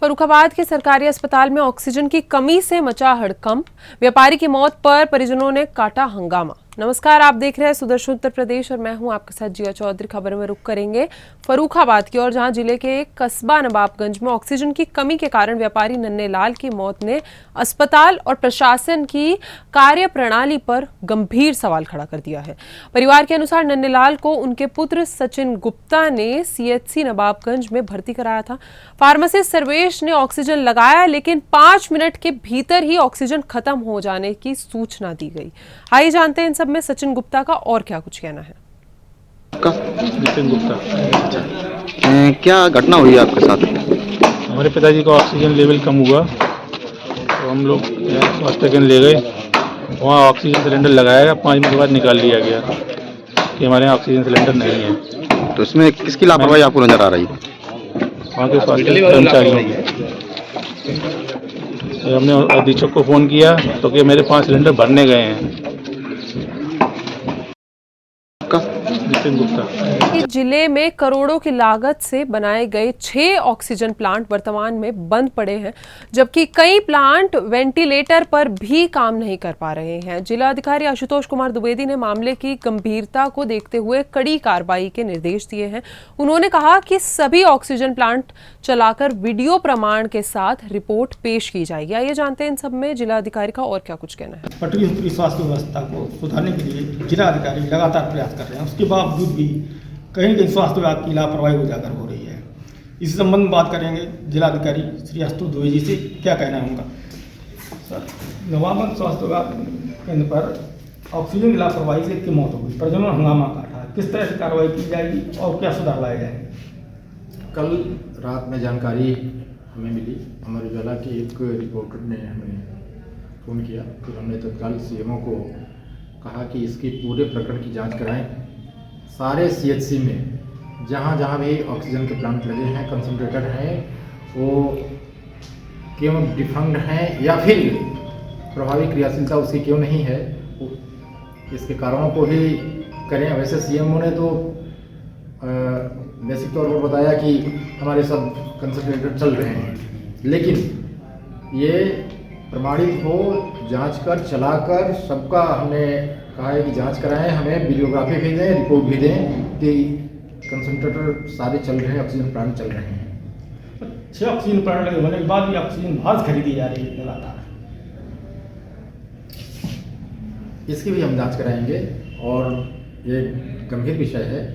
फर्रुखाबाद के सरकारी अस्पताल में ऑक्सीजन की कमी से मचा हड़कंप। व्यापारी की मौत पर परिजनों ने काटा हंगामा। नमस्कार, आप देख रहे हैं सुदर्शन उत्तर प्रदेश और मैं हूं आपके साथ जिया चौधरी। खबर में रुक करेंगे फर्रुखाबाद की ओर, जहां जिले के कस्बा नवाबगंज में ऑक्सीजन की कमी के कारण व्यापारी नन्हे लाल की मौत ने अस्पताल और प्रशासन की कार्यप्रणाली पर गंभीर सवाल खड़ा कर दिया है। परिवार के अनुसार नन्हे लाल को उनके पुत्र सचिन गुप्ता ने CHC नवाबगंज में भर्ती कराया था। फार्मासिस्ट सर्वेश ने ऑक्सीजन लगाया, लेकिन 5 मिनट के भीतर ही ऑक्सीजन खत्म हो जाने की सूचना दी गई। आइए जानते हैं इन सब में सचिन गुप्ता का और क्या कुछ कहना है। सचिन गुप्ता। क्या घटना हुई आपके साथ? हमारे पिताजी का ऑक्सीजन लेवल कम हुआ तो हम लोग स्वास्थ्य केंद्र ले गए। वहाँ ऑक्सीजन सिलेंडर लगाया, 5 मिनट के बाद निकाल लिया गया कि हमारे यहाँ ऑक्सीजन सिलेंडर नहीं है। तो इसमें किसकी लापरवाही आपको नजर आ रही है? वहाँ के स्वास्थ्य कर्मचारियों की। हमने अधीक्षक को फ़ोन किया तो कि मेरे 5 सिलेंडर भरने गए हैं। सचिन गुप्ता। जिले में करोड़ों की लागत से बनाए गए 6 ऑक्सीजन प्लांट वर्तमान में बंद पड़े हैं, जबकि कई प्लांट वेंटिलेटर पर भी काम नहीं कर पा रहे हैं। जिला अधिकारी आशुतोष कुमार द्विवेदी ने मामले की गंभीरता को देखते हुए कड़ी कार्रवाई के निर्देश दिए हैं। उन्होंने कहा कि सभी ऑक्सीजन प्लांट चलाकर वीडियो प्रमाण के साथ रिपोर्ट पेश की जाएगी। आइए जानते हैं इन सब में जिला अधिकारी का और क्या कुछ कहना है। पटरी स्वास्थ्य व्यवस्था को सुधारने के लिए जिला अधिकारी लगातार प्रयास कर रहे हैं। उसके बावजूद भी कहीं कहीं स्वास्थ्य विभाग की लापरवाही उजागर हो रही है। इस संबंध में बात करेंगे जिलाधिकारी श्री आशुतोष द्विवेदी से। क्या कहना है उनका? सर, नवाबगंज स्वास्थ्य विभाग केंद्र पर ऑक्सीजन की लापरवाही से की मौत हो गई, परिजनों ने हंगामा काटा। किस तरह से कार्रवाई की जाएगी और क्या सुधार लाए जाएंगे? कल रात में जानकारी हमें मिली, अमर उजाला के एक रिपोर्टर ने हमें फ़ोन किया। फिर हमने तत्काल CMO को कहा कि इसकी पूरे प्रकरण की जांच कराएं। सारे CHC में जहाँ जहाँ भी ऑक्सीजन के प्लांट लगे हैं, कंसंट्रेटर हैं, वो क्यों डिफंक्ट हैं या फिर प्रभावी क्रियाशीलता उसकी क्यों नहीं है, इसके कारणों को भी करें। वैसे CMO ने तो बेसिक तौर पर बताया कि हमारे सब कंसंट्रेटर चल रहे हैं, लेकिन ये प्रमाणित हो, जांच कर चलाकर सबका हमने कहा है कि जांच कराएं, हमें वीडियोग्राफी भी दें, रिपोर्ट भी दें कि कंसंट्रेटर सारे चल रहे हैं, ऑक्सीजन प्लांट चल रहे हैं। 6 ऑक्सीजन प्लांट लगे होने के बाद भी ऑक्सीजन बाहर खरीदी जा रही है लगातार। इसकी भी हम जांच कराएंगे और ये गंभीर विषय है।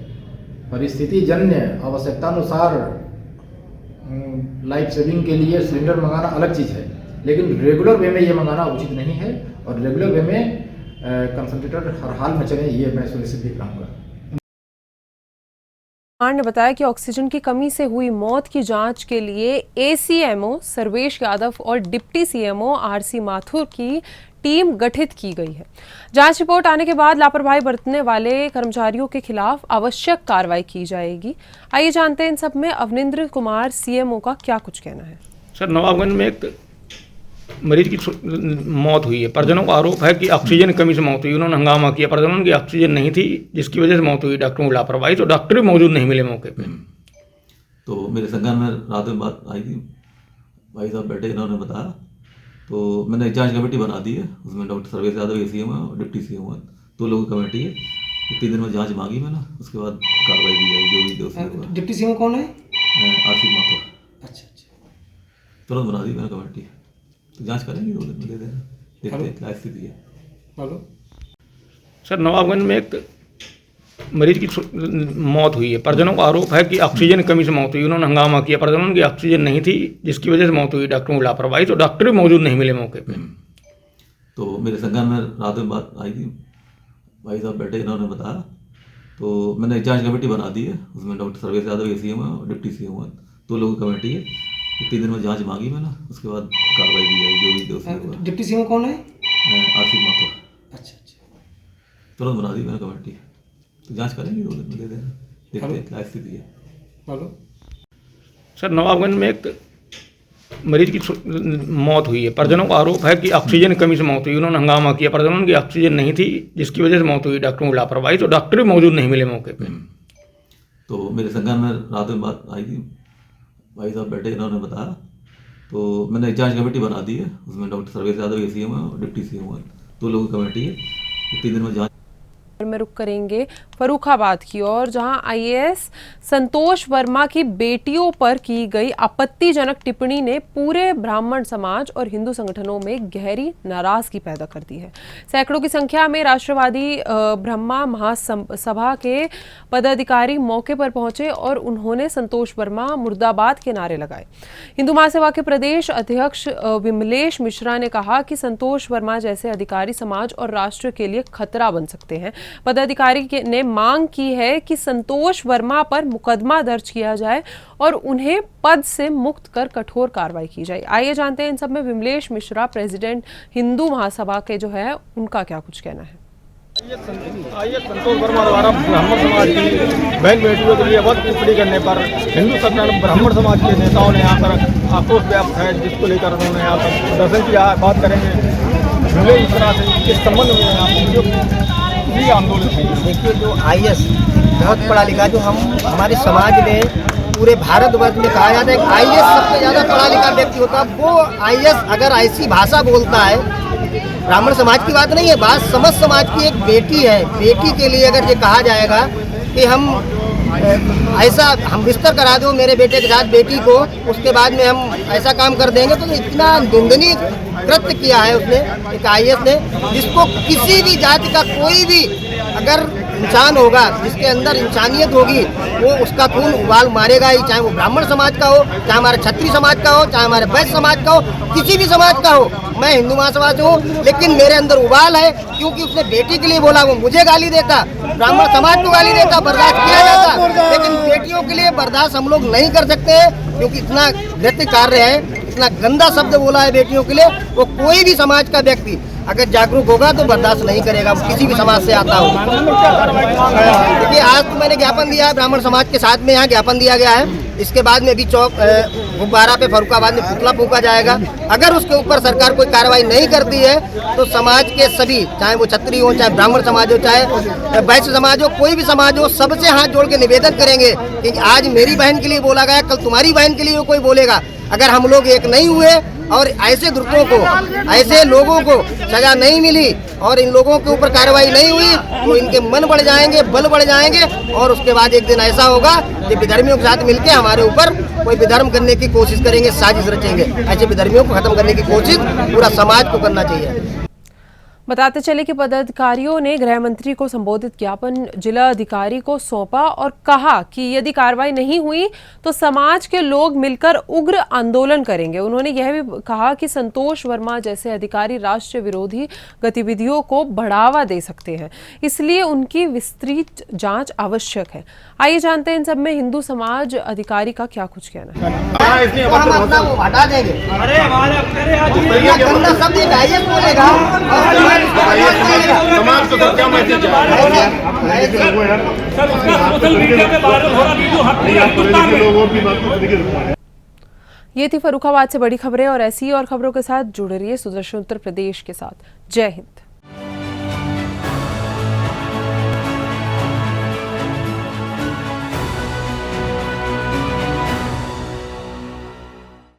परिस्थिति जन्य आवश्यकतानुसार लाइफ सेविंग के लिए सिलेंडर मंगाना अलग चीज़ है, लेकिन रेगुलर वे में ये मंगाना उचित नहीं है और रेगुलर वे में कंसंट्रेटर हर हाल में चले, ये मैं सुनिश्चित भी कराऊंगा। ने बताया कि ऑक्सीजन की कमी से हुई मौत की जांच के लिए ACMO सर्वेश यादव और डिप्टी CMO RC माथुर की टीम गठित की गई है। जांच रिपोर्ट आने के बाद लापरवाही बरतने वाले कर्मचारियों के खिलाफ आवश्यक कार्रवाई की जाएगी। आइए जानते हैं इन सब में अवनिंद्र कुमार CMO का क्या कुछ कहना है। सर, नवाबगंज में एक मरीज की मौत हुई है। परिजनों का आरोप है कि ऑक्सीजन की कमी से मौत हुई। उन्होंने हंगामा किया, परिजनों की ऑक्सीजन नहीं थी जिसकी वजह से मौत हुई। डॉक्टरों की लापरवाही, तो डॉक्टर भी मौजूद नहीं मिले मौके पे। तो मेरे संज्ञान में रात में बात आई थी, भाई साहब बैठे, इन्होंने बताया, तो मैंने एक जांच कमेटी बना दी है। उसमें डॉक्टर सर्वेश यादव CMO और डिप्टी CMO 2 लोगों की कमेटी है। 3 दिन में जांच मांगी मैंने, उसके बाद कार्रवाई की जाएगी जो भी दोषी होगा। डिप्टी CMO कौन है? RC माथुर। अच्छा, तुरंत बना दी मैंने कमेटी, तो जांच करेंगे, 2 दिन में दे देना, देखते हैं क्या स्थिति है। हेलो सर, नवाबगंज में एक मरीज की मौत हुई है। परिजनों का आरोप है कि ऑक्सीजन की कमी से मौत हुई। उन्होंने हंगामा किया, परिजनों की ऑक्सीजन नहीं थी जिसकी वजह से मौत हुई। डॉक्टरों की लापरवाही, तो डॉक्टर भी मौजूद नहीं मिले मौके पे। तो मेरे संज्ञान में रात में बात आई थी, भाई साहब बैठे, इन्होंने बताया, तो मैंने एक जांच कमेटी बना दी है। उसमें डॉक्टर सर्वेश यादव CMO और डिप्टी CMO 2 लोगों की कमेटी है। 3 दिन में जांच मांगी मैंने, उसके बाद कार्रवाई की जाएगी जो भी दोषी होगा। डिप्टी CMO कौन है? RC माथुर। अच्छा, तुरंत बना दी मैंने कमेटी, तो जांच करेंगे, 2 दिन में दे देना, देखते हैं क्या स्थिति है। हेलो सर, नवाबगंज में एक मरीज की मौत हुई है। परिजनों का आरोप है कि ऑक्सीजन की कमी से मौत हुई। उन्होंने हंगामा किया, परिजनों की ऑक्सीजन नहीं थी जिसकी वजह से मौत हुई। डॉक्टरों की लापरवाही, तो डॉक्टर भी मौजूद नहीं मिले मौके पे। तो मेरे संज्ञान में रात में बात आई थी, भाई साहब बैठे, इन्होंने बताया, तो मैंने एक जांच कमेटी बना दी है, उसमें डॉक्टर सर्वेश यादव ACM है और डिप्टी CM है, 2 लोगों की कमेटी है। 3 दिन में जांच में रुक करेंगे फर्रुखाबाद की ओर, जहां IAS संतोष वर्मा की बेटियों पर की गई आपत्तिजनक टिप्पणी ने पूरे ब्राह्मण समाज और हिंदू संगठनों में गहरी नाराजगी पैदा कर दी है। सैकड़ों की संख्या में राष्ट्रवादी ब्रह्मा महासभा के पदाधिकारी मौके पर पहुंचे और उन्होंने संतोष वर्मा मुर्दाबाद के नारे लगाए। हिंदू महासभा के प्रदेश अध्यक्ष विमलेश मिश्रा ने कहा कि संतोष वर्मा जैसे अधिकारी समाज और राष्ट्र के लिए खतरा बन सकते हैं। पदाधिकारी ने मांग की है कि संतोष वर्मा पर मुकदमा दर्ज किया जाए और उन्हें पद से मुक्त कर कठोर कार्रवाई की जाए। आइए जानते हैं इन सब में विमलेश मिश्रा, प्रेसिडेंट हिंदू महासभा के जो है, उनका क्या कुछ कहना है। आइए संतोष वर्मा द्वारा ब्राह्मण समाज की बहन बेटियों के लिए अवध टिप्पणी करने पर हिंदू संगठन ब्राह्मण समाज के नेताओं ने यहाँ पर आक्रोश व्याप्त है, जिसको लेकर उन्होंने यहाँ पर प्रदर्शन किया। बात करेंगे विमलेश मिश्रा से, इस संबंध में यहाँ आंदोलन है। देखिए, जो IAS बहुत पढ़ा लिखा, जो हम हमारे समाज में पूरे भारतवर्ष में कहा जाता है कि IAS सबसे ज़्यादा पढ़ा लिखा व्यक्ति होता है। वो IAS अगर ऐसी भाषा बोलता है, ब्राह्मण समाज की बात नहीं है, बात समस्त समाज की एक बेटी है। बेटी के लिए अगर ये कहा जाएगा कि हम ऐसा हम बिस्तर करा दो मेरे बेटे के साथ बेटी को, उसके बाद में हम ऐसा काम कर देंगे, तो इतना निंदनीय कृत्य किया है उसने, एक IAS ने, जिसको किसी भी जाति का कोई भी अगर इंसान होगा जिसके अंदर इंसानियत होगी, वो उसका खून उबाल मारेगा ही, चाहे वो ब्राह्मण समाज का हो, चाहे हमारे क्षत्रिय समाज का हो, चाहे हमारे वैश्य समाज का हो, किसी भी समाज का हो। मैं हिंदू महासभा से हूँ, लेकिन मेरे अंदर उबाल है, क्योंकि उसने बेटी के लिए बोला। वो मुझे गाली देता, ब्राह्मण समाज को गाली देता, बर्दाश्त किया जाता, लेकिन बेटियों के लिए बर्दाश्त हम लोग नहीं कर सकते हैं, क्योंकि इतना घृण्य कार्य है, इतना गंदा शब्द बोला है बेटियों के लिए। वो कोई भी समाज का व्यक्ति अगर जागरूक होगा तो बर्दाश्त नहीं करेगा, किसी भी समाज से आता हो। देखिए, आज तो मैंने ज्ञापन दिया है, ब्राह्मण समाज के साथ में यहाँ ज्ञापन दिया गया है। इसके बाद में भी चौक गुब्बारा पे फर्रुखाबाद में पुतला फूंका जाएगा। अगर उसके ऊपर सरकार कोई कार्रवाई नहीं करती है तो समाज के सभी, चाहे वो क्षत्रिय हो, चाहे ब्राह्मण समाज हो, चाहे वैश्य समाज हो, कोई भी समाज हो, सबसे हाथ जोड़ के निवेदन करेंगे कि आज मेरी बहन के लिए बोला गया, कल तुम्हारी बहन के लिए कोई बोलेगा। अगर हम लोग एक नहीं हुए और ऐसे द्रुतों को, ऐसे लोगों को सजा नहीं मिली और इन लोगों के ऊपर कार्रवाई नहीं हुई, तो इनके मन बढ़ जाएंगे, बल बढ़ जाएंगे, और उसके बाद एक दिन ऐसा होगा कि विधर्मियों के साथ मिलकर हमारे ऊपर कोई विधर्म करने की कोशिश करेंगे, साजिश रचेंगे। ऐसे विधर्मियों को खत्म करने की कोशिश पूरा समाज को करना चाहिए। बताते चले कि पदाधिकारियों ने गृह मंत्री को संबोधित ज्ञापन जिला अधिकारी को सौंपा और कहा कि यदि कार्रवाई नहीं हुई तो समाज के लोग मिलकर उग्र आंदोलन करेंगे। उन्होंने यह भी कहा कि संतोष वर्मा जैसे अधिकारी राष्ट्र विरोधी गतिविधियों को बढ़ावा दे सकते हैं, इसलिए उनकी विस्तृत जांच आवश्यक है। आइए जानते हैं इन सब में हिंदू समाज अधिकारी का क्या कुछ कहना है। हटा देंगे, गंदा शब्द IAS बोलेगा, समाज को क्या मैसेज है? ये थी फर्रुखाबाद से बड़ी खबरें, और ऐसी और खबरों के साथ जुड़े रहिए सुदर्शन उत्तर प्रदेश के साथ। जय हिंद।